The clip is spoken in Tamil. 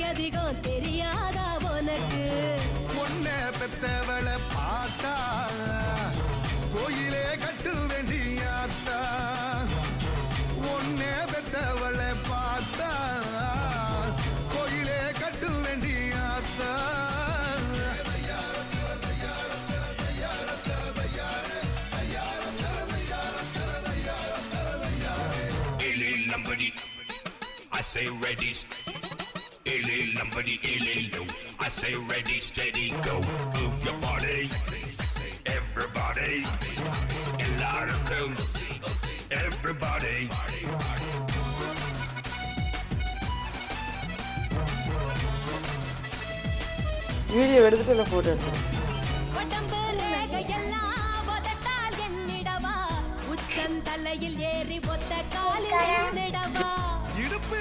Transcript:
அதிகம் தெரியாதா உனக்கு பொண்ணை பெத்தவளை பார்த்தா கோயிலே கட்டு வேண்டியாத்தா ஒன்னே பெத்தவளை பார்த்தா கோயிலே கட்டு வேண்டியாத்தா I say ready, illy lumbody, illy low. I say ready, steady, go. Move your body, everybody. Illaricum, everybody. Video எடுத்துட்டு இல்ல போட்டோ எடுத்து உடம்பு ரேகையெல்லாம் உதட்டால் எண்ணிடவா உச்சந்தலையில் ஏறி ஒத்த காலில் நிடவா இடுப்பு